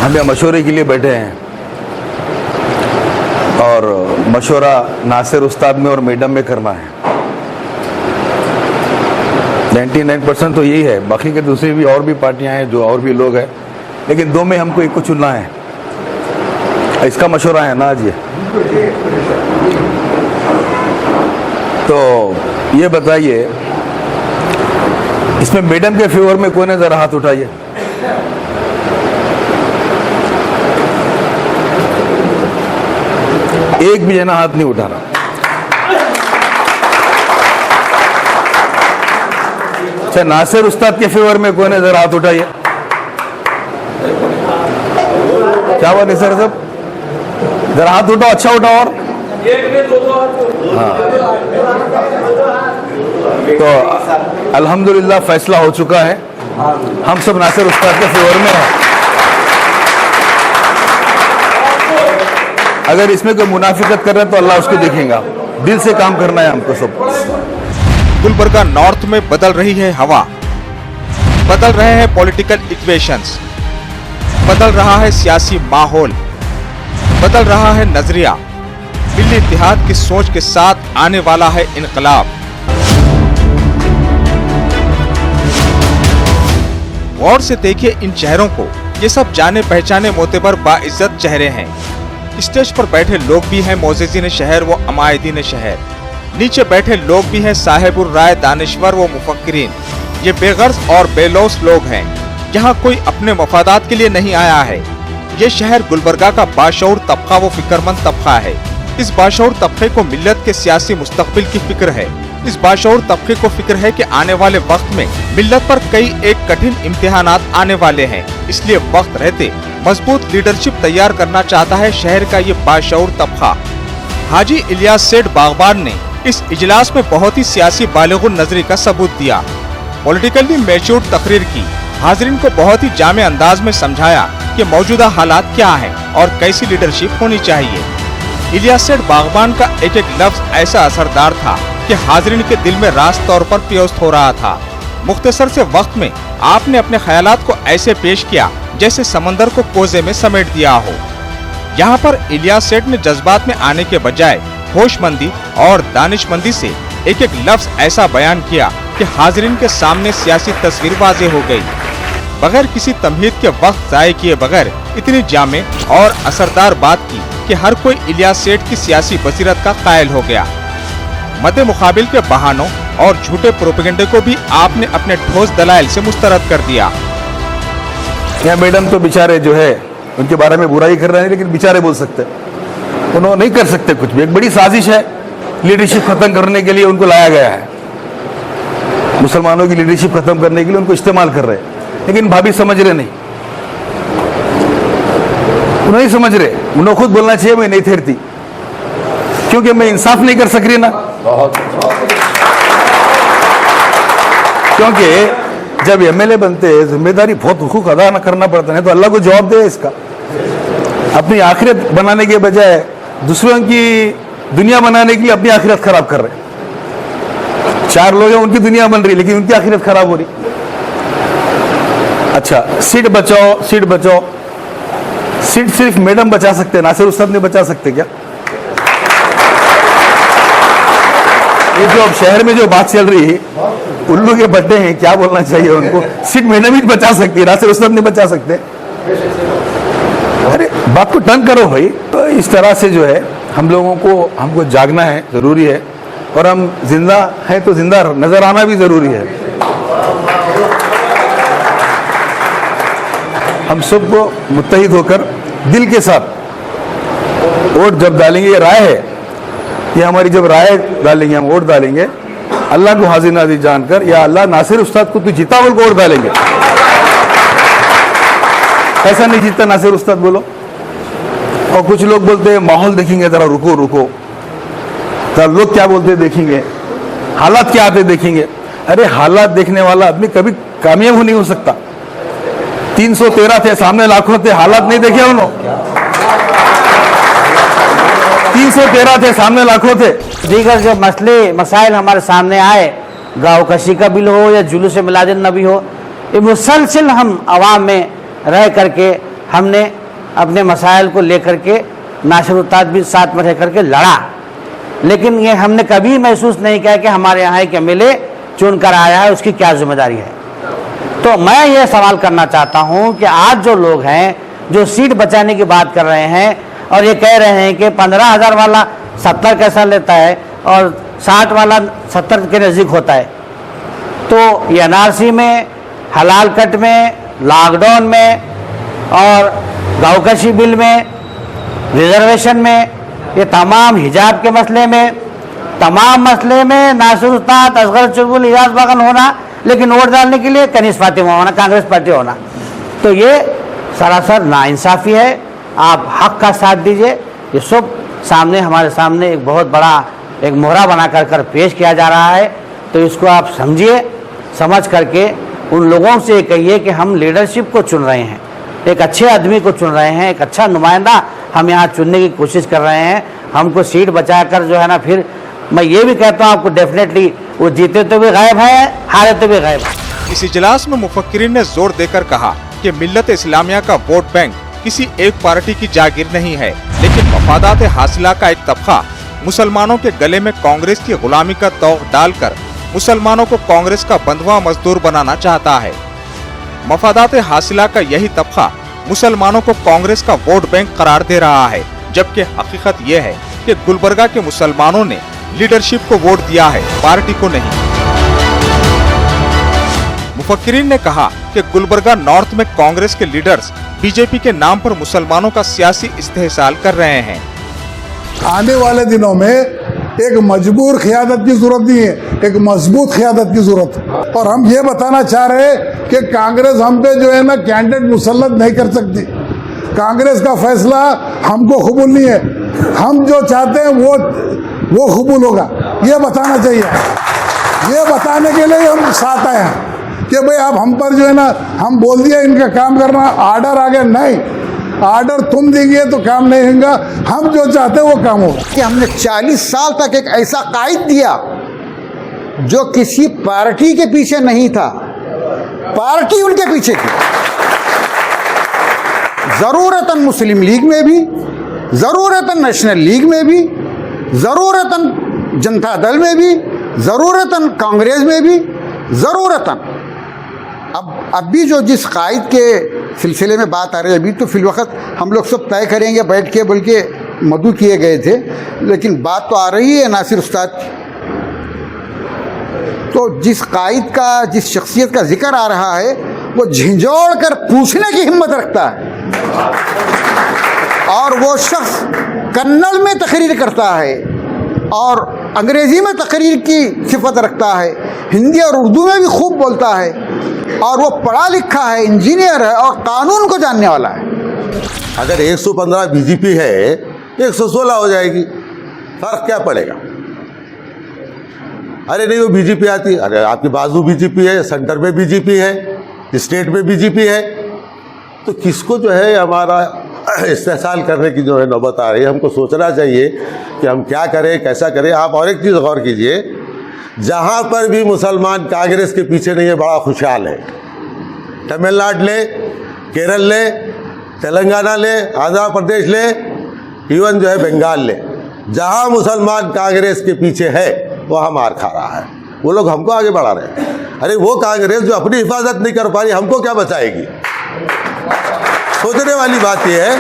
हम यहाँ मशवरे के लिए बैठे हैं और मशवरा नासिर उस्ताद में और मैडम में करना है। 99% तो यही है, बाकी के दूसरी भी और भी पार्टियां हैं जो और भी लोग हैं, लेकिन दो में हमको एक को चुनना है। इसका मशवरा है ना आज ये। तो ये बताइए, इसमें मैडम के फेवर में कौन है, जरा हाथ उठाइए। एक भी जना हाथ नहीं उठा रहा। अच्छा, नासिर उस्ताद के फेवर में कौन है, जरा हाथ उठाइए। क्या हुआ निसर साहब, जरा हाथ उठाओ, अच्छा उठाओ। और हाँ, तो अल्हम्दुलिल्लाह फैसला हो चुका है, हम सब नासिर उस्ताद के फेवर में हैं। अगर इसमें कोई मुनाफिकत कर रहे हैं तो अल्लाह उसको देखेगा। दिल से काम करना है हमको सब। गुलबर्गा नॉर्थ में बदल रही है हवा, बदल रहे हैं पॉलिटिकल इक्वेशंस, बदल रहा है सियासी माहौल, बदल रहा है नजरिया। मिल्ली इत्तेहाद की सोच के साथ आने वाला है इनकलाब। गौर से देखिए इन चेहरों को, ये सब जाने पहचाने मोतेबर बाइज्जत चेहरे हैं। स्टेज पर बैठे लोग भी हैं मोअज़्ज़िज़ीन शहर व अमायदीन शहर, नीचे बैठे लोग भी हैं साहिबुर राय, दानिश्वर व मुफक्किरीन। ये बेगर्ज और बेलौस लोग हैं, यहाँ कोई अपने मफादात के लिए नहीं आया है। ये शहर गुलबर्गा का बाशऊर तबका व फिक्रमंद तबका है। इस बाशऊर तबके को मिल्लत के सियासी मुस्तकबिल की फिक्र है। इस बाशऊर तबके को फिक्र है कि आने वाले वक्त में मिल्लत पर कई एक कठिन इम्तिहानात आने वाले हैं, इसलिए वक्त रहते मजबूत लीडरशिप तैयार करना चाहता है शहर का ये बाशऊर तबका। हाजी इलियास सेठ बागबान ने इस इजलास में बहुत ही सियासी बालिगुन नजरी का सबूत दिया, पॉलिटिकली मैच्योर तकरीर की, हाजिरीन को बहुत ही जामे अंदाज में समझाया कि मौजूदा हालात क्या हैं और कैसी लीडरशिप होनी चाहिए। इलियास सेठ बागबान का एक एक लफ्ज ऐसा असरदार था कि हाजिरीन के दिल में रास्त तौर पर पियोस्त हो रहा था। मुख्तसर से वक्त में आपने अपने ख्यालात को ऐसे पेश किया जैसे समंदर को कोजे में समेट दिया हो। यहाँ पर इलियास सेठ ने जज्बात में आने के बजाय होशमंदी और दानिशमंदी से एक एक लफ्ज ऐसा बयान किया कि हाजिरीन के सामने सियासी तस्वीर वाज़ेह हो गई। बगैर किसी तमहीद के वक्त जाये किए बगैर इतनी जामे और असरदार बात की कि हर कोई इलियास सेठ की सियासी बसीरत का कायल हो गया। मद्दे मुकाबिल के बहानों और झूठे प्रोपेगेंडे को भी आपने अपने ठोस दलाइल से मुस्तरद कर दिया। यहाँ मैडम तो बेचारे जो है उनके बारे में बुराई कर रहे हैं, लेकिन बेचारे बोल सकते, उन्होंने नहीं कर सकते कुछ भी। एक बड़ी साजिश है, लीडरशिप खत्म करने के लिए उनको लाया गया है। मुसलमानों की लीडरशिप खत्म करने के लिए उनको इस्तेमाल कर रहे हैं, लेकिन भाभी समझ रहे नहीं, उन्हें नहीं समझ रहे। उन्हें खुद बोलना चाहिए मैं नहीं ठहरती, क्योंकि मैं इंसाफ नहीं कर सक रही ना। क्योंकि जब एमएलए बनते हैं जिम्मेदारी बहुत हुकूक अदा करना पड़ता है, तो अल्लाह को जवाब दे इसका। अपनी आखिरत बनाने के बजाय दूसरों की दुनिया बनाने के लिए अपनी आखिरत खराब कर रहे हैं। 4 लोग हैं, उनकी दुनिया बन रही, लेकिन उनकी आखिरत खराब हो रही। अच्छा, सीट बचाओ, सीट बचाओ, सीट सिर्फ मैडम बचा सकते हैं, नासिर उस्ताद नहीं बचा सकते क्या? ये जो अब शहर में जो बात चल रही है, उल्लू के बड्डे हैं, क्या बोलना चाहिए उनको? सीट मैडम ही बचा सकती है, नासिर उस्ताद नहीं बचा सकते। अरे बात को टर्न करो भाई। तो इस तरह से जो है हमको जागना है, जरूरी है, और हम जिंदा हैं तो जिंदा नजर आना भी जरूरी है। हम सबको मुत्तहिद होकर दिल के साथ वोट जब डालेंगे, ये राय है, ये हमारी जब राय डालेंगे, हम वोट डालेंगे अल्लाह को हाजिर नाज़िर जानकर, या अल्लाह नासिर उस्ताद को तू जीता बोल को वोट डालेंगे। ऐसा नहीं जीतता नासिर उस्ताद बोलो। और कुछ लोग बोलते हैं माहौल देखेंगे, जरा रुको रुको, जरा लोग क्या बोलते देखेंगे, हालात क्या आते देखेंगे। अरे हालात देखने वाला आदमी कभी कामयाब नहीं हो सकता। 313 थे, सामने लाखों थे, हालात नहीं देखे उन्होंने। 313 थे, सामने लाखों थे। दीगर जो मसले मसाइल हमारे सामने आए, गाँव कशी का बिल हो या जुलूस मिलाद नबी हो, ये मुसलसिल हम आवाम में रह करके हमने अपने मसाइल को लेकर के नासिर उस्ताद भी साथ में रह करके लड़ा, लेकिन ये हमने कभी महसूस नहीं किया कि हमारे यहाँ एक एमएलए चुन कर आया है, उसकी क्या जिम्मेदारी है। तो मैं ये सवाल करना चाहता हूँ कि आज जो लोग हैं जो सीट बचाने की बात कर रहे हैं और ये कह रहे हैं कि 15,000 वाला 70 कैसा लेता है और 60 वाला 70 के नज़दीक होता है, तो ये एनआरसी में, हलाल कट में, लॉकडाउन में और गाँवकशी बिल में, रिजर्वेशन में, ये तमाम हिजाब के मसले में, तमाम मसले में नासिर उस्ताद, असगर चुलबुल, इजाज बगन होना, लेकिन वोट डालने के लिए कनीज फातिमा होना, कांग्रेस पार्टी होना, तो ये सरासर नाइंसाफ़ी है। आप हक का साथ दीजिए। ये सब सामने हमारे सामने एक बहुत बड़ा एक मोहरा बना कर पेश किया जा रहा है, तो इसको आप समझिए, समझ करके उन लोगों से कहिए कि हम लीडरशिप को चुन रहे हैं, एक अच्छे आदमी को चुन रहे हैं, एक अच्छा नुमाइंदा हम यहाँ चुनने की कोशिश कर रहे हैं। हमको सीट बचाकर जो है ना, फिर मैं ये भी कहता हूँ आपको डेफिनेटली वो जीते तो भी गायब है, हारे तो भी गायब है। इस इजलास में मुफक्किरीन ने जोर देकर कहा कि मिल्लत इस्लामिया का वोट बैंक किसी एक पार्टी की जागीर नहीं है, लेकिन मफादात हासिला का एक तबका मुसलमानों के गले में कांग्रेस की गुलामी का तौक डालकर मुसलमानों को कांग्रेस का बंधुआ मजदूर बनाना चाहता है। मफादात हासिला का यही तबका मुसलमानों को कांग्रेस का वोट बैंक करार दे रहा है, जबकि हकीकत यह है कि गुलबर्गा के मुसलमानों ने लीडरशिप को वोट दिया है, पार्टी को नहीं। मुफक्किरीन ने कहा कि गुलबर्गा नॉर्थ में कांग्रेस के लीडर्स बीजेपी के नाम पर मुसलमानों का सियासी इस्तेहसाल कर रहे हैं। आने वाले दिनों में एक मजबूर क़यादत की जरूरत नहीं है, एक मजबूत क़यादत की जरूरत। और हम ये बताना चाह रहे हैं कि कांग्रेस हम पे जो है ना कैंडिडेट मुसल्लत नहीं कर सकती। कांग्रेस का फैसला हमको कबूल नहीं है, हम जो चाहते हैं वो कबूल होगा, ये बताना चाहिए। ये बताने के लिए हम साथ आए हैं कि भाई आप हम पर जो है ना, हम बोल दिया इनका काम करना, आर्डर आ गया, नहीं, आर्डर तुम देंगे तो काम नहीं होगा, हम जो चाहते हैं वो काम होगा। कि हमने 40 साल तक एक ऐसा कायद दिया जो किसी पार्टी के पीछे नहीं था, पार्टी उनके पीछे थी। जरूरतन मुस्लिम लीग में भी, जरूरतन नेशनल लीग में भी, जरूरतन जनता दल में भी, जरूरतन कांग्रेस में भी, जरूरतन अब भी जो जिस कायद के सिलसिले में बात आ रही है, अभी तो फिलवक्त हम लोग सब तय करेंगे बैठ के, बल्कि मदू किए गए थे, लेकिन बात तो आ रही है नासिर उस्ताद की। तो जिस कायद का, जिस शख्सियत का जिक्र आ रहा है, वो झिंझोड़ कर पूछने की हिम्मत रखता है, और वो शख्स कन्नड़ में तकरीर करता है और अंग्रेज़ी में तकरीर की सिफत रखता है, हिंदी और उर्दू में भी खूब बोलता है, और वो पढ़ा लिखा है, इंजीनियर है और कानून को जानने वाला है। अगर 115 बीजेपी है, 116 हो जाएगी, फर्क क्या पड़ेगा? अरे नहीं, वो बीजेपी आती, अरे आपके बाजू बीजेपी है, सेंटर में बीजेपी है, स्टेट में बीजेपी है, तो किसको जो है हमारा इस्तेहसाल करने की जो है नौबत आ रही है। हमको सोचना चाहिए कि हम क्या करें, कैसा करें। आप और एक चीज़ गौर कीजिए, जहाँ पर भी मुसलमान कांग्रेस के पीछे नहीं है, बड़ा खुशहाल है। तमिलनाडु ले, केरल ले, तेलंगाना ले, आंध्र प्रदेश ले, इवन जो है बंगाल ले, जहाँ मुसलमान कांग्रेस के पीछे है वहाँ मार खा रहा है। वो लोग हमको आगे बढ़ा रहे हैं। अरे वो कांग्रेस जो अपनी हिफाजत नहीं कर पा रही, हमको क्या बचाएगी? सोचने वाली बात यह है।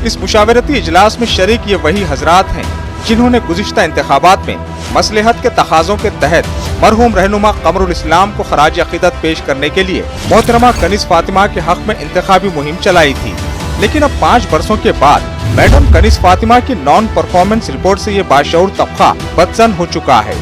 इस मुशावरती इजलास में शरीक ये वही हजरात हैं जिन्होंने गुज़िश्ता इंतखाबात में मसलहत के तकाज़ों के तहत मरहूम रहनुमा कमरुल इस्लाम को खराज अक़ीदत पेश करने के लिए मोहतरमा कनीज़ फातिमा के हक में इंतखाबी मुहिम चलाई थी। लेकिन अब 5 बरसों के बाद मैडम कनीज़ फातिमा की नॉन परफॉर्मेंस रिपोर्ट से ये बाशऊर तबका बदसन हो चुका है।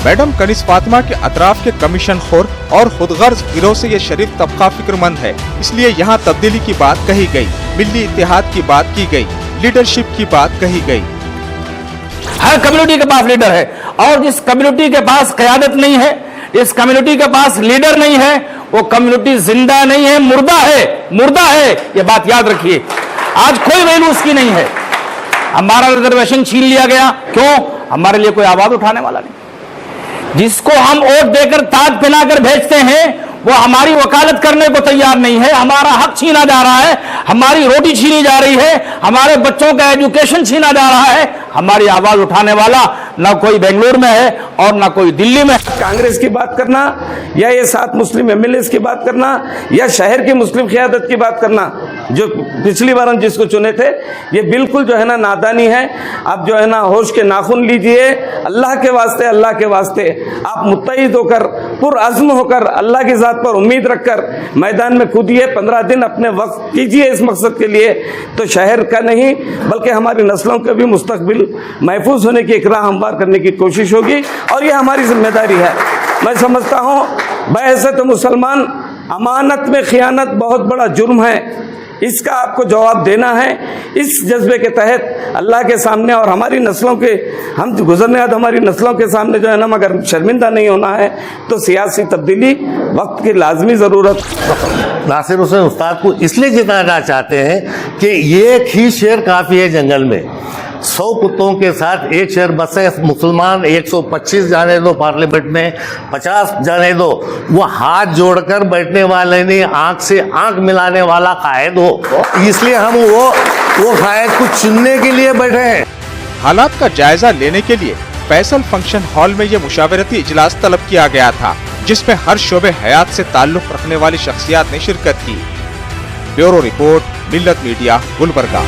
मैडम कनीज़ फातिमा के अतराफ के कमीशन खोर और खुदगर्ज गिरोह से ये शरीफ तबका फिक्रमंद है, इसलिए यहाँ तब्दीली की बात कही गई, मिली इत्तेहाद की बात की गई, लीडरशिप की बात कही गई। हर कम्युनिटी के पास लीडर है, और जिस कम्युनिटी के पास क़यादत नहीं है, इस कम्युनिटी के पास लीडर नहीं है, वो कम्युनिटी जिंदा नहीं है, मुर्दा है, मुर्दा है। ये बात याद रखिए। आज कोई वैल्यू उसकी नहीं है। हमारा रिजर्वेशन छीन लिया गया, क्यों? हमारे लिए कोई आवाज उठाने वाला नहीं। जिसको हम वोट देकर ताज पहनाकर भेजते हैं, वो हमारी वकालत करने को तैयार नहीं है। हमारा हक छीना जा रहा है, हमारी रोटी छीनी जा रही है, हमारे बच्चों का एजुकेशन छीना जा रहा है। हमारी आवाज उठाने वाला ना कोई बेंगलुरु में है और ना कोई दिल्ली में। कांग्रेस की बात करना या ये 7 मुस्लिम एमएलए की बात करना या शहर की मुस्लिम क़यादत की बात करना, जो पिछली बार हम जिसको चुने थे, ये बिल्कुल जो है ना नादानी है। आप जो है ना होश के नाखून लीजिए, अल्लाह के वास्ते, अल्लाह के वास्ते आप मुत्तहिद होकर, पुरअज़्म होकर, अल्लाह की ज़ात पर उम्मीद रखकर मैदान में कूदिए। 15 दिन अपने वक्त कीजिए इस मकसद के लिए, तो शहर का नहीं बल्कि हमारी नस्लों के भी मुस्तकबिल महफूज होने की एक राह हमवार करने की कोशिश होगी और ये हमारी जिम्मेदारी है। मैं समझता हूँ बहैसियत मुसलमान अमानत में खियानत बहुत बड़ा जुर्म है, इसका आपको जवाब देना है। इस जज्बे के तहत अल्लाह के सामने और हमारी नस्लों के, हम गुजरने वाली हमारी नस्लों के सामने जो है ना, मगर शर्मिंदा नहीं होना है तो सियासी तब्दीली वक्त की लाजमी ज़रूरत। नासिर हुसैन उस्ताद को इसलिए जिताना चाहते हैं कि एक ही शेर काफ़ी है जंगल में। 100 कुत्तों के साथ एक शेर बसे मुसलमान 125 जाने दो, पार्लियामेंट में 50 जाने दो, वो हाथ जोड़कर बैठने वाले नहीं, आंख से आंख मिलाने वाला कायद हो। इसलिए हम वो कायद को चुनने के लिए बैठे हैं। हालात का जायजा लेने के लिए फैसल फंक्शन हॉल में ये मुशावरती इजलास तलब किया गया था, जिसमें हर शोबे हयात से ताल्लुक रखने वाली शख्सियात ने शिरकत की। ब्यूरो रिपोर्ट, मिल्लत मीडिया, गुलबर्गा।